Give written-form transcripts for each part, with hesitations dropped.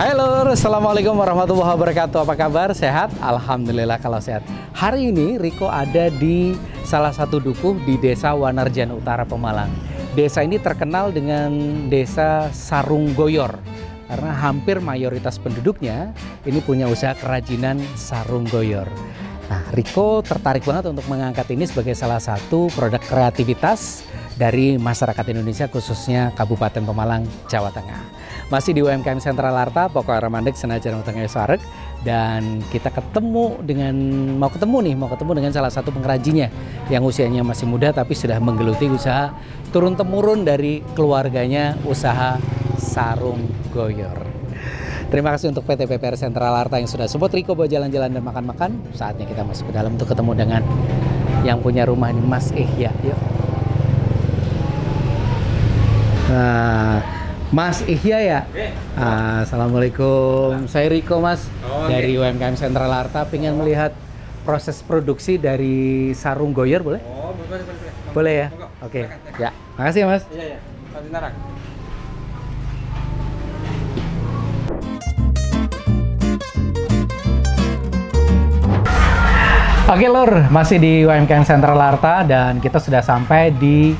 Hai lur, Assalamualaikum warahmatullahi wabarakatuh. Apa kabar? Sehat? Alhamdulillah kalau sehat. Hari ini Riko ada di salah satu dukuh di Desa Wanarjan Utara, Pemalang. Desa ini terkenal dengan Desa Sarung Goyor karena hampir mayoritas penduduknya ini punya usaha kerajinan sarung goyor. Nah, Riko tertarik banget untuk mengangkat ini sebagai salah satu produk kreativitas dari masyarakat Indonesia, khususnya Kabupaten Pemalang, Jawa Tengah. Masih di UMKM Sentral Arta, Pokok Ramandek, Senajan Tengah Sarek, dan kita mau ketemu dengan salah satu pengrajinnya yang usianya masih muda tapi sudah menggeluti usaha turun temurun dari keluarganya, usaha sarung goyor. Terima kasih untuk PT PPR Sentral Arta yang sudah support Riko buat jalan-jalan dan makan-makan. Saatnya kita masuk ke dalam untuk ketemu dengan yang punya rumah ini, Mas Ihya. Yuk. Nah, Mas Ihya ya? Assalamualaikum. Saya Riko, Mas, dari UMKM Sentral Arta. Pengen melihat proses produksi dari sarung goyor, boleh? Oh, boleh. Boleh ya? Oke. Ya, makasih ya, Mas. Iya. Nanti narak. Oke lur, masih di UMKM Sentral Arta dan kita sudah sampai di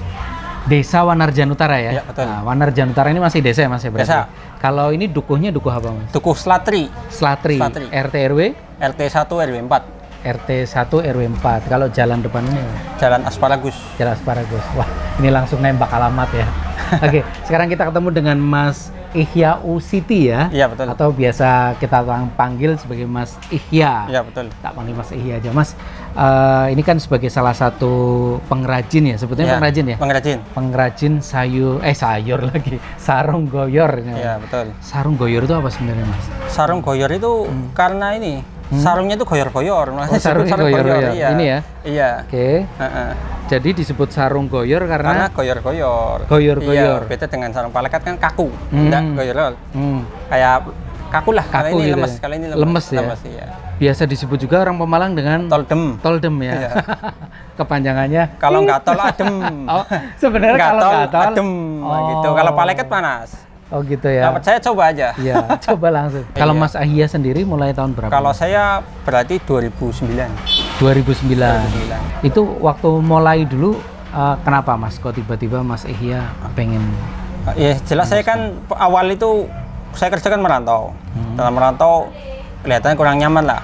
Desa Wanarjan Utara ya? Iya, betul. Nah, Wanarjan Utara ini masih desa ya, Mas ya, berarti? Desa. Kalau ini dukuhnya dukuh apa, Mas? Dukuh Slatri. Slatri. Slatri. RT RW? RT 1 RW 4. RT 1 RW 4. Kalau jalan depannya? Jalan Asparagus. Jalan Asparagus. Wah, ini langsung nembak alamat ya. Oke, sekarang kita ketemu dengan Mas Ihya Siti ya? Iya, betul. Atau biasa kita panggil sebagai Mas Ihya. Iya, betul. Tak panggil Mas Ihya aja, Mas. Ini kan sebagai salah satu pengrajin ya, sebetulnya Iya, pengrajin ya? pengrajin Sayur lagi, sarung goyor. Iya, betul. Sarung goyor itu apa sebenarnya, Mas? Sarung goyor itu karena ini sarungnya itu goyor-goyor. Oh, sarungnya goyor ya? Iya. Ini ya? Iya. Oke. Jadi disebut sarung goyor karena goyor-goyor. Goyor-goyor. Iya, beda dengan sarung palekat kan kaku. Enggak goyor. Kayak kaku lah. Kaku Kalau ini gitu lemes, ya? kalau ini Lemes ya? Lemes, iya. Biasa disebut juga orang Pemalang dengan Toldem. toldem ya. Iya. Kepanjangannya. Kalau nggak tol adem. Oh, sebenarnya kalau nggak tol adem gitu. Kalau palekat panas. Oh gitu ya. Dapat saya coba aja. Iya, coba langsung. Kalau Iya. Mas Ihya sendiri mulai tahun berapa? Kalau saya berarti 2009. 2009. Itu waktu mulai dulu kenapa Mas? Kok tiba-tiba Mas Ihya pengen? Ya jelas saya kan awal itu saya kerjakan merantau. Dalam merantau kelihatannya kurang nyaman lah.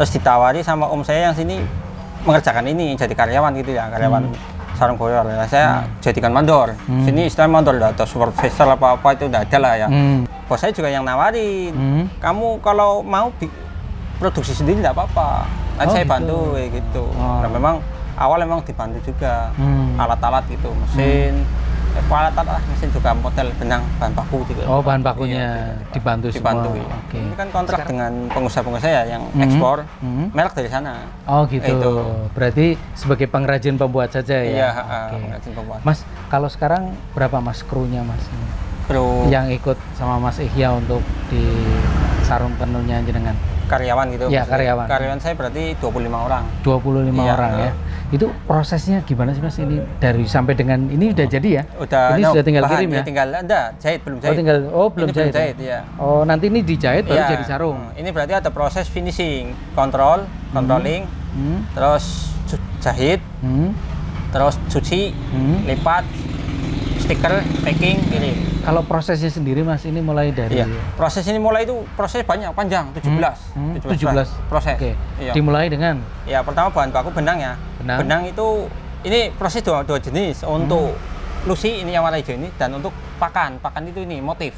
Terus ditawari sama om saya yang sini mengerjakan ini jadi karyawan gitu ya, karyawan sarung goyor. Ya, saya jadikan mandor. Sini istilah mandor atau supervisor apa-apa itu udah ada lah ya. Bos saya juga yang nawarin. Kamu kalau mau produksi sendiri tidak apa-apa. Nanti saya bantu kayak gitu. Nah, memang awal memang dibantu juga. Alat-alat gitu, mesin. Alat-alat mesin juga model benang bahan baku gitu. Oh, bahan bakunya iya, dibantu semua. Iya. Oke. Ini kan kontrak dengan pengusaha-pengusaha saya yang ekspor merek dari sana. Oh gitu. Itu. Berarti sebagai pengrajin pembuat saja ya. Iya, Oke. pengrajin pembuat. Mas, kalau sekarang berapa Mas krunya Mas? Kru Yang ikut sama Mas Ihya untuk di sarung tenunnya jenengan? karyawan gitu. Iya, karyawan. Karyawan saya berarti 25 orang. 25 Iya, orang ya. Itu prosesnya gimana sih Mas ini dari sampai dengan ini udah jadi ya? Udah. Ini sudah tinggal kirim ya? Tinggal jahit belum jahit. Belum ini jahit. Belum jahit ya. Oh, nanti ini dijahit baru Iya. jadi sarung. Ini berarti ada proses finishing, controlling, terus jahit, terus cuci, lipat, stiker, packing, kirim. Kalau prosesnya sendiri Mas ini mulai dari Iya. Proses ini mulai itu proses banyak panjang 17 proses. Oke. Iya. Dimulai dengan Ya pertama bahan baku benang ya. Benang itu ini proses dua jenis. Untuk lusi ini yang warna hijau ini dan untuk pakan itu ini motif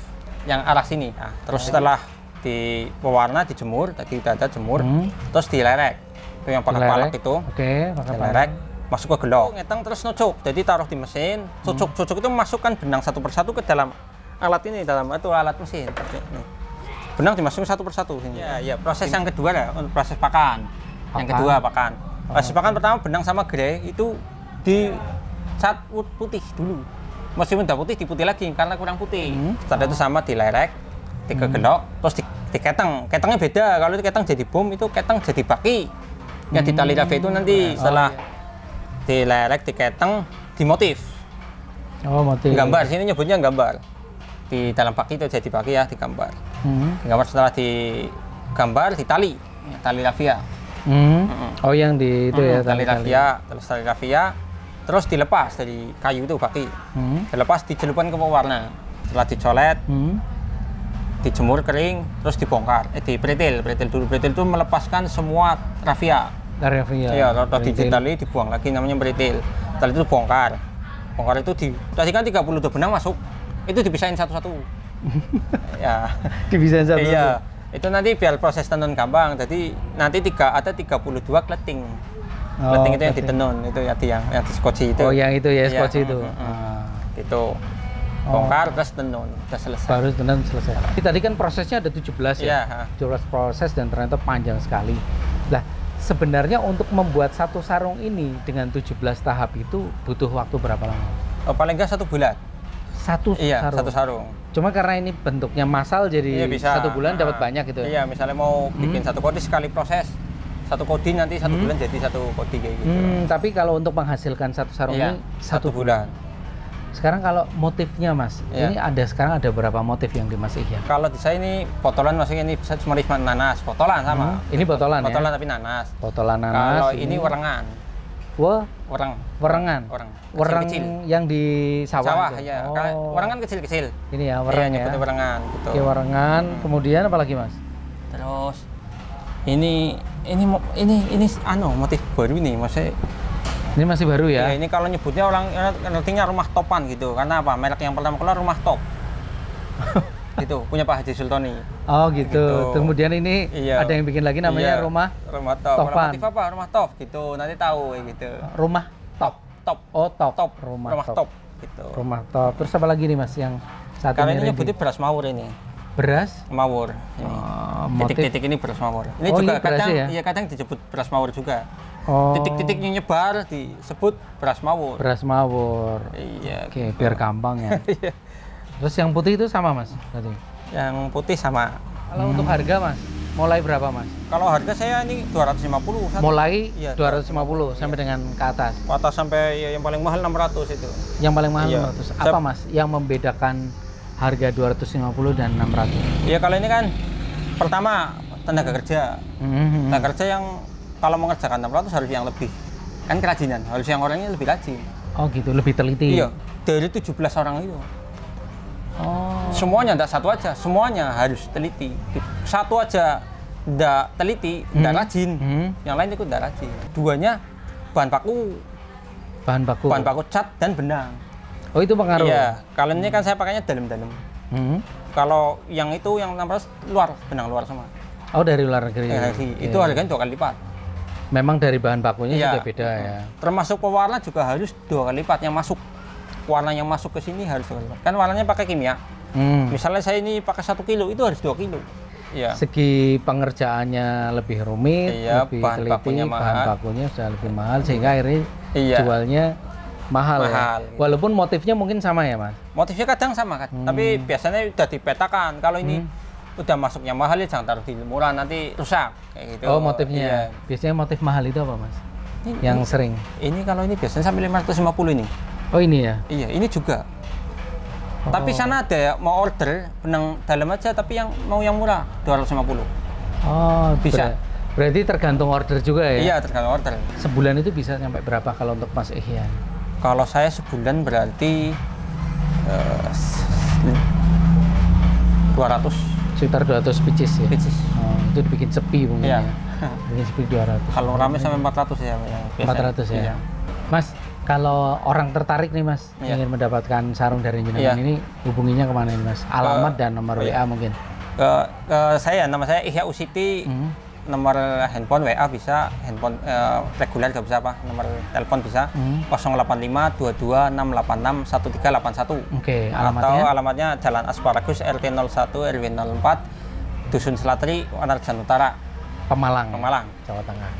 yang arah sini. Nah, terus setelah di pewarna dijemur, tadi udah ada jemur, terus dilerek. Itu yang pakai palak itu. Oke, pakai dilerek. Masuk ke gelok, ngeteng terus nucuk. Jadi taruh di mesin, cucuk itu masukkan benang satu persatu ke dalam alat ini, dalam itu alat mesin. Nih. Benang dimasukin satu persatu sini. Ya, proses yang kedua ya, untuk proses pakan. Yang kedua pakan. Proses pakan pertama benang sama grey itu dicat putih dulu. Meskipun udah putih diputih lagi karena kurang putih. Setelah itu sama dilerek, digelok, terus diketeng. Ketengnya beda. Kalau itu keteng jadi bom, itu keteng jadi baki. Yang di tali rabe itu nanti setelah dilerek, diketeng, dimotif. Oh, motif. Gambar, sini nyebutnya gambar. di dalam baki itu jadi baki ya, digambar. Digambar, setelah digambar ditali, tali rafia. Oh, yang di itu ya, tali rafia, terus dilepas dari kayu itu baki. Dilepas, dicelupkan ke pewarna. Setelah dicolet, dijemur kering, terus dibongkar. Dipretil dulu. Pretil itu melepaskan semua rafia. Iya, kalau ditali dibuang lagi, namanya pretil. Setelah itu bongkar. Bongkar itu tadi kan 32 benang masuk. Itu dipisahin satu-satu. Ya. Dipisahin satu-satu. Iya. Itu nanti biar proses tenun gampang. Jadi nanti ada 32 kleting. Kleting itu yang ditenun, itu yang di skoci itu. Oh, yang itu ya, skoci itu. Itu. Bongkar, terus tenun, udah selesai. Baru tenun selesai. Tadi kan prosesnya ada 17 ya? 17 proses dan ternyata panjang sekali. Nah, sebenarnya untuk membuat satu sarung ini dengan 17 tahap itu butuh waktu berapa lama? Paling nggak 1 bulan. Satu sarung? Cuma karena ini bentuknya massal, jadi bisa. 1 bulan dapat banyak gitu ya? Iya, misalnya mau bikin satu kodi sekali proses. Satu kodi nanti 1 bulan jadi 1 kodi kayak gitu. Tapi kalau untuk menghasilkan satu sarung ini 1 bulan. Sekarang kalau motifnya Mas, ini sekarang ada berapa motif yang di Mas Ihyan? Kalau di saya ini botolan, maksudnya ini cuma nanas, botolan sama. Ini botolan ya? Botolan tapi nanas. Botolan nanas. Kalau ini werengan. Werengan. Wereng yang di sawah ya. Werengan kecil-kecil. Ini ya, wereng ya. Werengan gitu. Oke, werengan. Kemudian apa lagi Mas? Terus ini motif baru nih, maksudnya. Ini masih baru ya? Ya, ini kalau nyebutnya orang ngertinya rumah topan gitu. Karena apa? Merek yang pertama keluar rumah top. Itu punya Pak Haji Sultoni. Oh gitu. Kemudian ini ada yang bikin lagi namanya rumah topan. Motif apa? Rumah top gitu. Nanti tahu gitu. Rumah top. Oh, top. Rumah top gitu. Rumah top. Terus apa lagi nih Mas yang saat ini? Ini nyebutnya beras mawur ini. Beras mawur. Titik-titik ini beras mawur. Ini juga kadang disebut beras mawur juga. Titik-titiknya nyebar disebut beras mawur. Beras mawur. Iya. Oke, biar gampang ya. Terus yang putih itu sama Mas tadi? Yang putih sama. Kalau untuk harga Mas, mulai berapa Mas? Kalau harga saya ini 250. Mulai 250 sampai dengan ke atas? Ke atas sampai yang paling mahal 600 itu. Yang paling mahal 600. Apa Mas yang membedakan harga 250 dan 600? Iya, kalau ini kan pertama tenaga kerja. Tenaga kerja yang kalau mengerjakan 600 harus yang lebih, kan kerajinan, harus yang orangnya lebih rajin. Oh gitu, lebih teliti? Iya, dari 17 orang itu. Semuanya, tidak satu aja, semuanya harus teliti. Satu aja tidak teliti, tidak rajin, yang lain ikut tidak rajin. Duanya bahan baku cat dan benang. Oh itu pengaruh? Iya, kalau ini kan saya pakainya dalam-dalam. Kalau yang itu, yang 600 benang luar semua. Oh dari luar negeri? Itu harganya 2 kali lipat. Memang dari bahan bakunya juga beda ya. Termasuk pewarna juga harus 2 kali lipat yang masuk. Warna yang masuk ke sini harus 2 kali lipat. Kan warnanya pakai kimia. Misalnya saya ini pakai 1 kilo, itu harus 2 kilo. Iya. Segi pengerjaannya lebih rumit, lebih teliti, bahan bakunya sudah lebih mahal sehingga akhirnya jualnya mahal ya. Walaupun motifnya mungkin sama ya Mas? Motifnya kadang sama kan, tapi biasanya udah dipetakan. Kalau ini udah masuknya mahal ya jangan taruh di murah, nanti rusak kayak gitu. Oh motifnya, biasanya motif mahal itu apa Mas? Yang sering? Ini kalau ini biasanya sampai 550 ini. Oh ini ya? Iya, ini juga. Tapi sana ada ya, mau order benang dalam aja, tapi yang mau yang murah 250. Oh bisa. Berarti tergantung order juga ya? Iya, tergantung order. Sebulan itu bisa sampai berapa kalau untuk Mas Ihyan? Kalau saya sebulan berarti 200. Sekitar 200 pieces ya? Pieces. Oh, itu dibikin sepi mungkin ya? Bikin sepi 200. Kalau rame sampai 400 ya. 400 ya? Iya. Mas, kalau orang tertarik nih Mas, ingin mendapatkan sarung dari jenengan ini, hubunginya kemana ini Mas? Alamat dan nomor WA mungkin? Nama saya Ihya Usiti. Nomor handphone WA bisa, handphone reguler nggak bisa apa, nomor telepon bisa 085 22 686 1381. Oke, alamatnya? Atau alamatnya Jalan Asparagus RT 01 RW 04 Dusun Selatri, Wanarjan Utara, Pemalang, Jawa Tengah.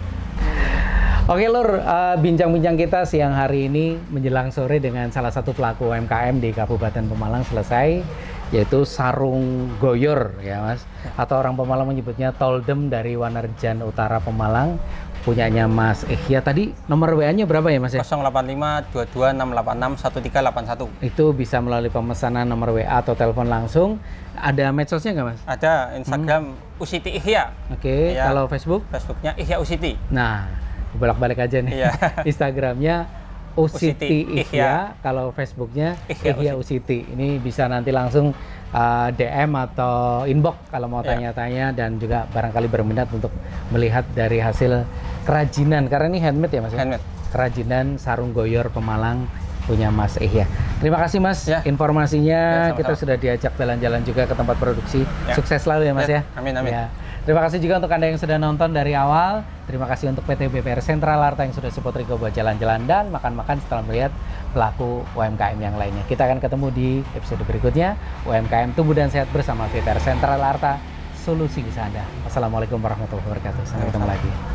Oke Lur, bincang-bincang kita siang hari ini menjelang sore dengan salah satu pelaku UMKM di Kabupaten Pemalang selesai, yaitu sarung goyor ya Mas, atau orang Pemalang menyebutnya toldem dari Wanarjan Utara Pemalang. punyanya Mas Ihya. Tadi nomor WA-nya berapa ya Mas ya? 085226861381. Itu bisa melalui pemesanan nomor WA atau telepon langsung. Ada medsosnya nggak Mas? Ada Instagram Usiti Ihya. Oke, Ya. kalau Facebook? Facebooknya Ihya Usiti. Nah, bolak-balik aja nih. Iya. Instagramnya Usiti Usiti Ihya, kalau Facebooknya Ihya Ihya Usiti. Ini bisa nanti langsung DM atau inbox kalau mau Iya. tanya-tanya, dan juga barangkali berminat untuk melihat dari hasil kerajinan, karena ini handmade ya Mas? Handmade. Kerajinan sarung goyor Pemalang punya Mas Ihya. Terima kasih Mas Ya. informasinya. Ya, sama-sama. Kita sudah diajak jalan-jalan juga ke tempat produksi. Ya. Sukses selalu ya Mas ya. Amin, amin. Ya. Terima kasih juga untuk Anda yang sudah nonton dari awal. Terima kasih untuk PT BPR Sentral Arta yang sudah support Riko buat jalan-jalan dan makan-makan setelah melihat pelaku UMKM yang lainnya. Kita akan ketemu di episode berikutnya. UMKM tumbuh dan sehat bersama BPR Sentral Arta, solusi bisa Anda. Wassalamualaikum warahmatullahi wabarakatuh. Sampai ketemu lagi.